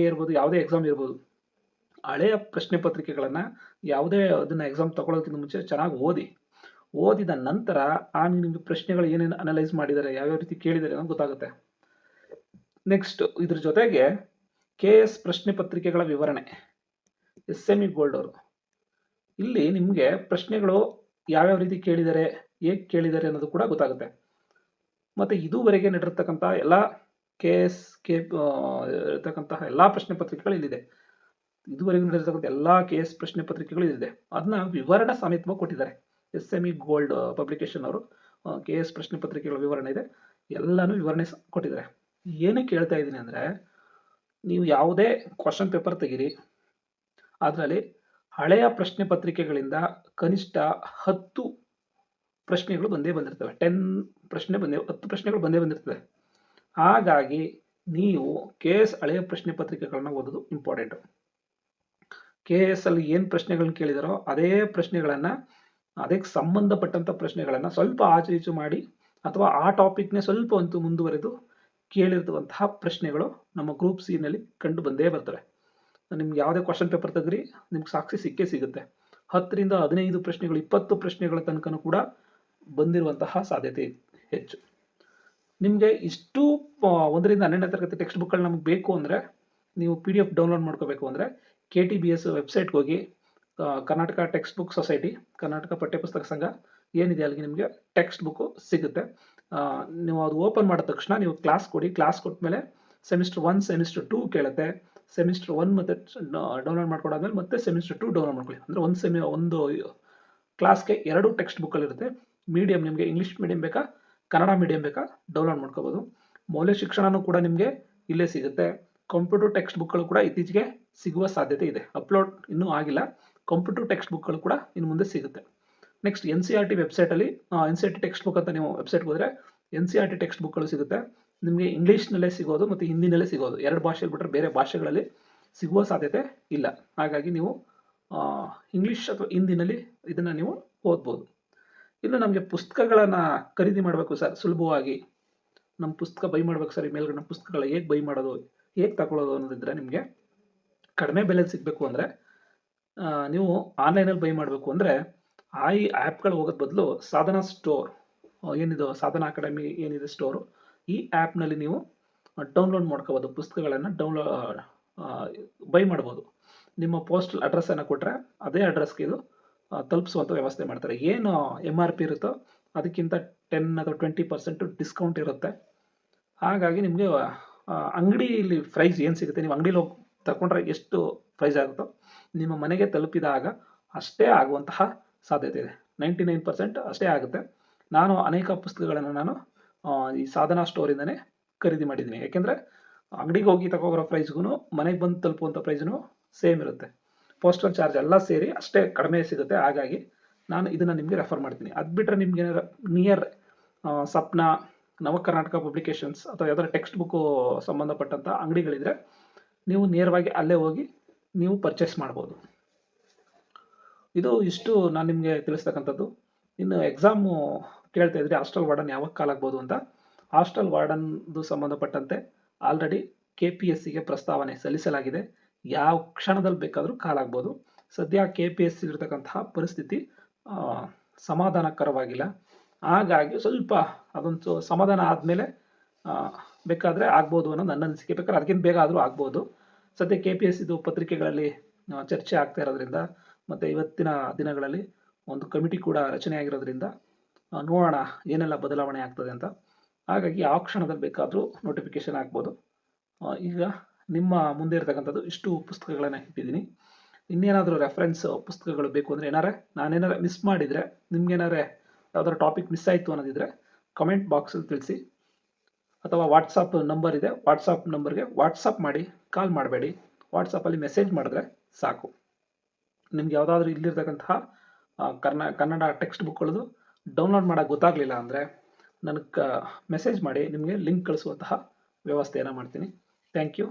ಇರ್ಬೋದು, ಯಾವುದೇ ಎಕ್ಸಾಮ್ ಇರ್ಬೋದು, ಹಳೆಯ ಪ್ರಶ್ನೆ ಪತ್ರಿಕೆಗಳನ್ನು ಯಾವುದೇ ಅದನ್ನು ಎಕ್ಸಾಮ್ ತಗೊಳ್ಳೋದಕ್ಕಿಂತ ಮುಂಚೆ ಚೆನ್ನಾಗಿ ಓದಿದ ನಂತರ ನಿಮಗೆ ಪ್ರಶ್ನೆಗಳು ಏನೇನು ಅನಲೈಸ್ ಮಾಡಿದ್ದಾರೆ, ಯಾವ್ಯಾವ ರೀತಿ ಕೇಳಿದ್ದಾರೆ ಅನ್ನೋದು ಗೊತ್ತಾಗುತ್ತೆ. ನೆಕ್ಸ್ಟ್ ಇದ್ರ ಜೊತೆಗೆ KS ಪ್ರಶ್ನೆ ಪತ್ರಿಕೆಗಳ ವಿವರಣೆ, SME ಗೋಲ್ಡ್ ಅವರು. ಇಲ್ಲಿ ನಿಮಗೆ ಪ್ರಶ್ನೆಗಳು ಯಾವ್ಯಾವ ರೀತಿ ಕೇಳಿದ್ದಾರೆ, ಹೇಗೆ ಕೇಳಿದ್ದಾರೆ ಅನ್ನೋದು ಕೂಡ ಗೊತ್ತಾಗುತ್ತೆ. ಮತ್ತು ಇದುವರೆಗೆ ನಡೆದಿರ್ತಕ್ಕಂಥ ಎಲ್ಲ KS ಇರ್ತಕ್ಕಂತಹ ಎಲ್ಲ ಪ್ರಶ್ನೆ ಪ್ರತ್ರಿಕೆಗಳು ಇಲ್ಲಿದೆ. ಇದುವರೆಗೂ ನಡೆದಿರ್ತಕ್ಕಂಥ ಎಲ್ಲ KS ಪ್ರಶ್ನೆ ಪತ್ರಿಕೆಗಳು ಇಲ್ಲಿದೆ. ಅದನ್ನ ವಿವರಣೆ ಸಮೇತವಾಗಿ ಕೊಟ್ಟಿದ್ದಾರೆ. SME ಗೋಲ್ಡ್ ಪಬ್ಲಿಕೇಶನ್ ಅವರು KS ಪ್ರಶ್ನೆ ಪತ್ರಿಕೆಗಳ ವಿವರಣೆ ಇದೆ, ಎಲ್ಲಾನು ವಿವರಣೆ ಕೊಟ್ಟಿದ್ದಾರೆ. ಏನಕ್ಕೆ ಹೇಳ್ತಾ ಇದ್ದೀನಿ ಅಂದರೆ, ನೀವು ಯಾವುದೇ ಕ್ವಶನ್ ಪೇಪರ್ ತೆಗೀರಿ, ಅದರಲ್ಲಿ ಹಳೆಯ ಪ್ರಶ್ನೆ ಪತ್ರಿಕೆಗಳಿಂದ ಕನಿಷ್ಠ 10 ಪ್ರಶ್ನೆಗಳು ಬಂದೇ ಬಂದಿರ್ತವೆ. 10 ಪ್ರಶ್ನೆಗಳು ಬಂದೇ ಬಂದಿರ್ತವೆ. ಹಾಗಾಗಿ ನೀವು KS ಹಳೆಯ ಪ್ರಶ್ನೆ ಪತ್ರಿಕೆಗಳನ್ನ ಓದೋದು ಇಂಪಾರ್ಟೆಂಟು. KS ಅಲ್ಲಿ ಏನು ಪ್ರಶ್ನೆಗಳನ್ನ ಕೇಳಿದಾರೋ ಅದೇ ಪ್ರಶ್ನೆಗಳನ್ನು, ಅದಕ್ಕೆ ಸಂಬಂಧಪಟ್ಟಂಥ ಪ್ರಶ್ನೆಗಳನ್ನು ಸ್ವಲ್ಪ ಆಚೆ ಈಚೆ ಮಾಡಿ ಅಥವಾ ಆ ಟಾಪಿಕ್ನೇ ಸ್ವಲ್ಪ ಅಂತೂ ಮುಂದುವರೆದು ಕೇಳಿರುವಂತಹ ಪ್ರಶ್ನೆಗಳು ನಮ್ಮ ಗ್ರೂಪ್ C ನಲ್ಲಿ ಕಂಡು ಬಂದೇ ಬರ್ತವೆ. ನಿಮ್ಗೆ ಯಾವುದೇ ಕ್ವಶನ್ ಪೇಪರ್ ತೆಗ್ರಿ, ನಿಮ್ಗೆ ಸಾಕ್ಷಿ ಸಿಕ್ಕೇ ಸಿಗುತ್ತೆ. 10 ರಿಂದ 15 ಪ್ರಶ್ನೆಗಳು, 20 ಪ್ರಶ್ನೆಗಳ ತನಕನೂ ಕೂಡ ಬಂದಿರುವಂತಹ ಸಾಧ್ಯತೆ ಹೆಚ್ಚು. ನಿಮಗೆ ಇಷ್ಟು 1 ರಿಂದ 12ನೇ ತರಗತಿ ಟೆಕ್ಸ್ಟ್ ಬುಕ್ಗಳು ನಮಗೆ ಬೇಕು ಅಂದರೆ, ನೀವು PDF ಡೌನ್ಲೋಡ್ ಮಾಡ್ಕೋಬೇಕು ಅಂದರೆ KTBS ವೆಬ್ಸೈಟ್ಗೆ ಹೋಗಿ, Karnataka text book society, Karnataka ಪಠ್ಯಪುಸ್ತಕ ಸಂಘ ಏನಿದೆ ಅಲ್ಲಿಗೆ ನಿಮಗೆ ಟೆಕ್ಸ್ಟ್ ಬುಕ್ಕು ಸಿಗುತ್ತೆ. ನೀವು ಅದು ಓಪನ್ ಮಾಡಿದ ತಕ್ಷಣ ನೀವು ಕ್ಲಾಸ್ ಕೊಡಿ. ಕ್ಲಾಸ್ ಕೊಟ್ಮೇಲೆ ಸೆಮಿಸ್ಟರ್ 1 ಸೆಮಿಸ್ಟರ್ 2 ಕೇಳುತ್ತೆ. ಸೆಮಿಸ್ಟರ್ 1 ಮತ್ತೆ ಡೌನ್ಲೋಡ್ ಮಾಡ್ಕೊಡಾದ್ಮೇಲೆ ಮತ್ತೆ ಸೆಮಿಸ್ಟರ್ 2 ಡೌನ್ಲೋಡ್ ಮಾಡ್ಕೊಳ್ಳಿ. ಅಂದರೆ ಒಂದು ಕ್ಲಾಸ್ಗೆ 2 ಟೆಕ್ಸ್ಟ್ ಬುಕ್ಕಲ್ಲಿರುತ್ತೆ. ಮೀಡಿಯಂ ನಿಮಗೆ ಇಂಗ್ಲೀಷ್ ಮೀಡಿಯಂ ಬೇಕಾ, ಕನ್ನಡ ಮೀಡಿಯಂ ಬೇಕಾ, ಡೌನ್ಲೋಡ್ ಮಾಡ್ಕೋಬೋದು. ಮೌಲ್ಯ ಶಿಕ್ಷಣನೂ ಕೂಡ ನಿಮಗೆ ಇಲ್ಲೇ ಸಿಗುತ್ತೆ. ಕಂಪ್ಯೂಟರ್ ಟೆಕ್ಸ್ಟ್ ಬುಕ್ಗಳು ಕೂಡ ಇತ್ತೀಚೆಗೆ ಸಿಗುವ ಸಾಧ್ಯತೆ ಇದೆ. ಅಪ್ಲೋಡ್ ಇನ್ನೂ ಆಗಿಲ್ಲ. ಕಂಪ್ಯೂಟರ್ ಟೆಕ್ಸ್ಟ್ ಬುಕ್ಗಳು ಕೂಡ ಇನ್ನು ಮುಂದೆ ಸಿಗುತ್ತೆ. ನೆಕ್ಸ್ಟ್ NCERT ವೆಬ್ಸೈಟಲ್ಲಿ NCERT ಟೆಕ್ಸ್ಟ್ ಬುಕ್ ಅಂತ ನೀವು ವೆಬ್ಸೈಟ್ಗೆ ಹೋದರೆ NCERT ಟೆಕ್ಸ್ಟ್ ಬುಕ್ಗಳು ಸಿಗುತ್ತೆ. ನಿಮಗೆ ಇಂಗ್ಲೀಷ್ನಲ್ಲೇ ಸಿಗೋದು ಮತ್ತು ಹಿಂದಿನಲ್ಲೇ ಸಿಗೋದು. 2 ಭಾಷೆಯಲ್ಲಿ ಬಿಟ್ಟರೆ ಬೇರೆ ಭಾಷೆಗಳಲ್ಲಿ ಸಿಗುವ ಸಾಧ್ಯತೆ ಇಲ್ಲ. ಹಾಗಾಗಿ ನೀವು ಇಂಗ್ಲೀಷ್ ಅಥವಾ ಹಿಂದಿನಲ್ಲಿ ಇದನ್ನು ನೀವು ಓದ್ಬೋದು. ಇನ್ನು ನಮಗೆ ಪುಸ್ತಕಗಳನ್ನು ಖರೀದಿ ಮಾಡಬೇಕು ಸರ್ ಸುಲಭವಾಗಿ, ನಮ್ಮ ಪುಸ್ತಕ ಬೈ ಮಾಡಬೇಕು ಸರ್, ಈ ಮೇಲ್ಗಡೆ ನಮ್ಮ ಪುಸ್ತಕಗಳ ಹೇಗೆ ಬೈ ಮಾಡೋದು, ಹೇಗೆ ತಗೊಳ್ಳೋದು ಅನ್ನೋದಿದ್ರೆ, ನಿಮಗೆ ಕಡಿಮೆ ಬೆಲೆಯಲ್ಲಿ ಸಿಗಬೇಕು ಅಂದರೆ ನೀವು ಆನ್ಲೈನಲ್ಲಿ ಬೈ ಮಾಡಬೇಕು ಅಂದರೆ ಈ ಆ್ಯಪ್ಗಳು ಹೋಗೋದು ಬದಲು ಸಾಧನಾ ಸ್ಟೋರ್ ಏನಿದೆ, ಸಾಧನಾ ಅಕಾಡೆಮಿ ಏನಿದೆ ಸ್ಟೋರು, ಈ ಆ್ಯಪ್ನಲ್ಲಿ ನೀವು ಡೌನ್ಲೋಡ್ ಮಾಡ್ಕೋಬೋದು. ಪುಸ್ತಕಗಳನ್ನು ಬೈ ಮಾಡ್ಬೋದು. ನಿಮ್ಮ ಪೋಸ್ಟಲ್ ಅಡ್ರೆಸ್ಸನ್ನು ಕೊಟ್ಟರೆ ಅದೇ ಅಡ್ರೆಸ್ಗೆ ಇದು ತಲುಪಿಸುವಂಥ ವ್ಯವಸ್ಥೆ ಮಾಡ್ತಾರೆ. ಏನು MRP ಇರುತ್ತೋ ಅದಕ್ಕಿಂತ 10 ಅಥವಾ 20% ಡಿಸ್ಕೌಂಟ್ ಇರುತ್ತೆ. ಹಾಗಾಗಿ ನಿಮಗೆ ಅಂಗಡಿಯಲ್ಲಿ ಪ್ರೈಸ್ ಏನು ಸಿಗುತ್ತೆ, ನೀವು ಅಂಗಡಿಲಿ ಹೋಗಿ ತಗೊಂಡ್ರೆ ಎಷ್ಟು ಪ್ರೈಸ್ ಆಗುತ್ತೋ ನಿಮ್ಮ ಮನೆಗೆ ತಲುಪಿದಾಗ ಅಷ್ಟೇ ಆಗುವಂತಹ ಸಾಧ್ಯತೆ ಇದೆ. 99% ಅಷ್ಟೇ ಆಗುತ್ತೆ. ನಾನು ಅನೇಕ ಪುಸ್ತಕಗಳನ್ನು ಈ ಸಾಧನಾ ಸ್ಟೋರಿಂದನೇ ಖರೀದಿ ಮಾಡಿದ್ದೀನಿ. ಯಾಕೆಂದರೆ ಅಂಗಡಿಗೆ ಹೋಗಿ ತಗೋರೋ ಪ್ರೈಸ್ಗೂ ಮನೆಗೆ ಬಂದು ತಲುಪುವಂಥ ಪ್ರೈಸ್ನು ಸೇಮ್ ಇರುತ್ತೆ. ಪೋಸ್ಟಲ್ ಚಾರ್ಜ್ ಎಲ್ಲ ಸೇರಿ ಅಷ್ಟೇ ಕಡಿಮೆ ಸಿಗುತ್ತೆ. ಹಾಗಾಗಿ ನಾನು ಇದನ್ನು ನಿಮಗೆ ರೆಫರ್ ಮಾಡ್ತೀನಿ. ಅದು ಬಿಟ್ಟರೆ ನಿಮಗೆ ನಿಯರ್ ಸಪ್ನಾ, ನವ ಕರ್ನಾಟಕ ಪಬ್ಲಿಕೇಶನ್ಸ್ ಅಥವಾ ಯಾವ್ದಾದ್ರು ಟೆಕ್ಸ್ಟ್ ಬುಕ್ಕು ಸಂಬಂಧಪಟ್ಟಂಥ ಅಂಗಡಿಗಳಿದ್ರೆ ನೀವು ನೇರವಾಗಿ ಅಲ್ಲೇ ಹೋಗಿ ನೀವು ಪರ್ಚೇಸ್ ಮಾಡ್ಬೋದು. ಇಷ್ಟು ನಾನು ನಿಮಗೆ ತಿಳಿಸ್ತಕ್ಕಂಥದ್ದು. ಇನ್ನು ಎಕ್ಸಾಮು ಕೇಳ್ತಾ ಇದ್ರಿ, ಹಾಸ್ಟೆಲ್ ವಾರ್ಡನ್ ಯಾವಾಗ ಕಾಲಾಗ್ಬೋದು ಅಂತ. ಹಾಸ್ಟೆಲ್ ವಾರ್ಡನ್ದು ಸಂಬಂಧಪಟ್ಟಂತೆ ಆಲ್ರೆಡಿ KPSCಗೆ ಪ್ರಸ್ತಾವನೆ ಸಲ್ಲಿಸಲಾಗಿದೆ. ಯಾವ ಕ್ಷಣದಲ್ಲಿ ಬೇಕಾದರೂ ಕಾಲಾಗ್ಬೋದು. ಸದ್ಯ KPSC ಇರತಕ್ಕಂತಹ ಪರಿಸ್ಥಿತಿ ಸಮಾಧಾನಕರವಾಗಿಲ್ಲ. ಹಾಗಾಗಿ ಸ್ವಲ್ಪ ಅದೊಂದು ಸಮಾಧಾನ ಆದಮೇಲೆ ಬೇಕಾದರೆ ಆಗ್ಬೋದು ಅನ್ನೋದು ನನ್ನ ಅನಿಸಿಕೆ. ಬೇಕಾದ್ರೆ ಅದಕ್ಕಿಂತ ಬೇಗ ಆದರೂ ಆಗ್ಬೋದು. ಸದ್ಯ KPSCದು ಪತ್ರಿಕೆಗಳಲ್ಲಿ ಚರ್ಚೆ ಆಗ್ತಾ ಇರೋದ್ರಿಂದ ಮತ್ತು ಇವತ್ತಿನ ದಿನಗಳಲ್ಲಿ ಒಂದು ಕಮಿಟಿ ಕೂಡ ರಚನೆ ಆಗಿರೋದ್ರಿಂದ ನೋಡೋಣ ಏನೆಲ್ಲ ಬದಲಾವಣೆ ಆಗ್ತದೆ ಅಂತ. ಹಾಗಾಗಿ ಯಾವ ಕ್ಷಣದಲ್ಲಿ ಬೇಕಾದರೂ ನೋಟಿಫಿಕೇಶನ್ ಆಗ್ಬೋದು. ಈಗ ನಿಮ್ಮ ಮುಂದೆ ಇರತಕ್ಕಂಥದ್ದು ಇಷ್ಟು ಪುಸ್ತಕಗಳನ್ನು ಇಟ್ಟಿದ್ದೀನಿ. ಇನ್ನೇನಾದರೂ ರೆಫರೆನ್ಸ್ ಪುಸ್ತಕಗಳು ಬೇಕು ಅಂದರೆ ನಾನೇನಾರ ಮಿಸ್ ಮಾಡಿದರೆ, ನಿಮ್ಗೇನಾರೆ ಯಾವ್ದಾದ್ರು ಟಾಪಿಕ್ ಮಿಸ್ ಆಯಿತು ಅನ್ನೋದಿದ್ರೆ ಕಮೆಂಟ್ ಬಾಕ್ಸಲ್ಲಿ ತಿಳಿಸಿ. ಅಥವಾ ವಾಟ್ಸಪ್ ನಂಬರ್ ಇದೆ, ವಾಟ್ಸಪ್ ನಂಬರ್ಗೆ ವಾಟ್ಸಪ್ ಮಾಡಿ, ಕಾಲ್ ಮಾಡಬೇಡಿ. ವಾಟ್ಸಪ್ಪಲ್ಲಿ ಮೆಸೇಜ್ ಮಾಡಿದ್ರೆ ಸಾಕು. ನಿಮ್ಗೆ ಯಾವುದಾದ್ರೂ ಇಲ್ಲಿರ್ತಕ್ಕಂತಹ ಕನ್ನಡ ಟೆಕ್ಸ್ಟ್ ಬುಕ್ಗಳದು ಡೌನ್ಲೋಡ್ ಮಾಡೋಕ್ಕೆ ಗೊತ್ತಾಗಲಿಲ್ಲ ಅಂದರೆ ನನಗೆ ಮೆಸೇಜ್ ಮಾಡಿ, ನಿಮಗೆ ಲಿಂಕ್ ಕಳಿಸುವಂತಹ ವ್ಯವಸ್ಥೆಯನ್ನು ಮಾಡ್ತೀನಿ. Thank you.